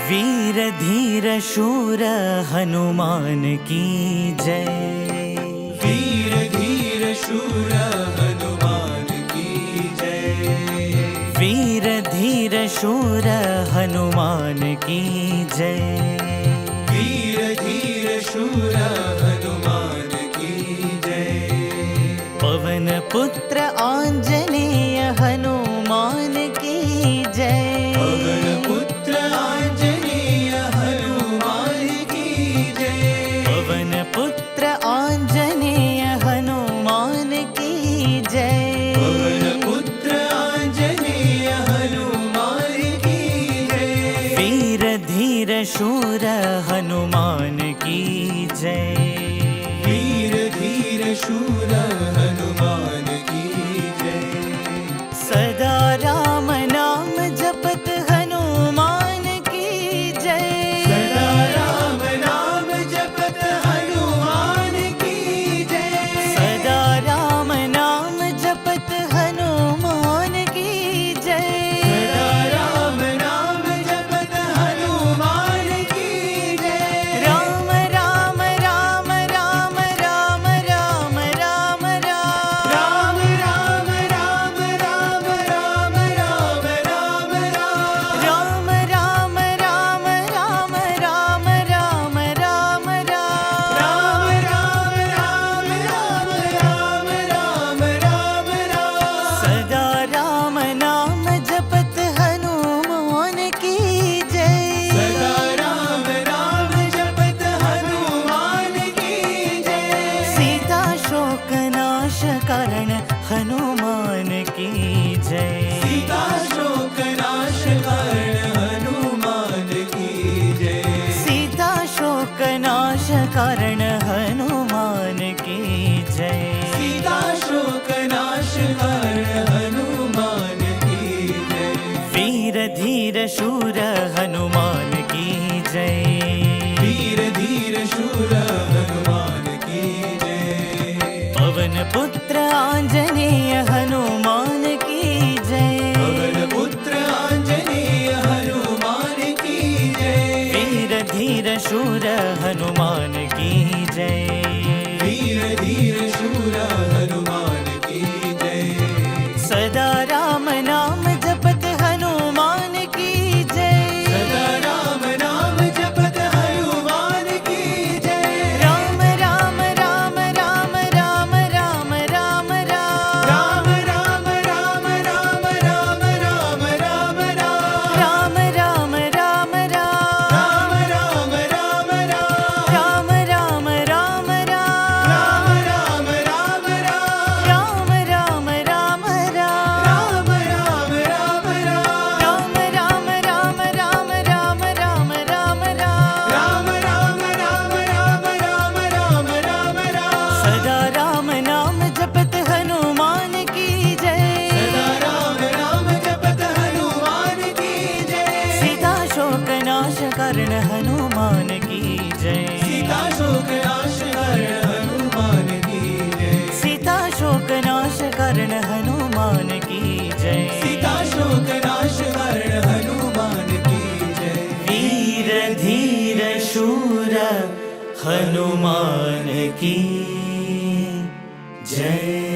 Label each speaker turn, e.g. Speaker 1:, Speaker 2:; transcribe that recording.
Speaker 1: वीर धीर शूर हनुमान की जय।
Speaker 2: वीर धीर शूर हनुमान की जय।
Speaker 1: वीर धीर शूर हनुमान की जय।
Speaker 2: वीर धीर शूर हनुमान की जय।
Speaker 1: पवन पुत्र आंजनेय हनुमान की जय।
Speaker 2: पवन पुत्र आंजनेय हनुमान की जय।
Speaker 1: पवन पुत्र आंजनेय हनुमान की जय।
Speaker 2: पवन पुत्र आंजनेय हनुमान की जय।
Speaker 1: वीर धीर शूर हनुमान की जय।
Speaker 2: वीर धीर शूर हनुमान की जय।
Speaker 1: सदा राम नाम जपत हनुमान की जय।
Speaker 2: सदा राम नाम जपत हनुमान की जय।
Speaker 1: सदा राम नाम जपत हनुमान की जय।
Speaker 2: सदा राम नाम जपत हनुमान की जय।
Speaker 1: राम राम राम राम राम राम राम राम
Speaker 2: राम राम राम राम राम राम राम राम।
Speaker 1: राम राम राम राम राम राम राम राम।
Speaker 2: राम राम राम राम राम राम राम।
Speaker 1: सदा राम नाम जपत हनुमान की जय।
Speaker 2: सदा राम नाम जपत हनुमान की जय।
Speaker 1: सीता शोक नाश करण हनुमान की जय।
Speaker 2: सीता शोक नाश करण हनुमान की जय।
Speaker 1: सीता शोक नाश करण हनुमान की जय।
Speaker 2: सीता शोक नाश करण हनुमान की जय।
Speaker 1: वीर धीर शूर हनुमान की जय।
Speaker 2: वीर धीर शूर हनुमान की जय।
Speaker 1: पवन पुत्र आंजनेय हनुमान की जय।
Speaker 2: पवन पुत्र आंजनेय हनुमान की जय।
Speaker 1: वीर धीर शूर हनुमान की जय।
Speaker 2: वीर धीर शूर हनुमान की जय।
Speaker 1: सदा राम नाम जपत हनुमान की जय।
Speaker 2: सदा राम नाम जपत हनुमान की जय।
Speaker 1: राम राम राम राम राम राम राम राम।
Speaker 2: राम राम राम राम राम राम राम राम।
Speaker 1: राम राम राम राम।
Speaker 2: राम राम राम राम।
Speaker 1: राम राम राम राम।
Speaker 2: राम राम राम राम।
Speaker 1: राम राम राम राम।
Speaker 2: राम राम राम राम।
Speaker 1: राम राम राम राम राम राम राम राम।
Speaker 2: राम राम राम राम राम राम राम।
Speaker 1: सदा राम नाम जपत हनुमान की जय।
Speaker 2: सदा राम नाम जपत हनुमान की जय।
Speaker 1: सीता शोक नाश करण हनुमान की जय।
Speaker 2: सीता शोक नाश करण हनुमान की जय।
Speaker 1: सीता शोक नाश करण हनुमान की जय।
Speaker 2: सीता शोक नाश करण हनुमान की जय।
Speaker 1: वीर धीर शूर हनुमान की जय।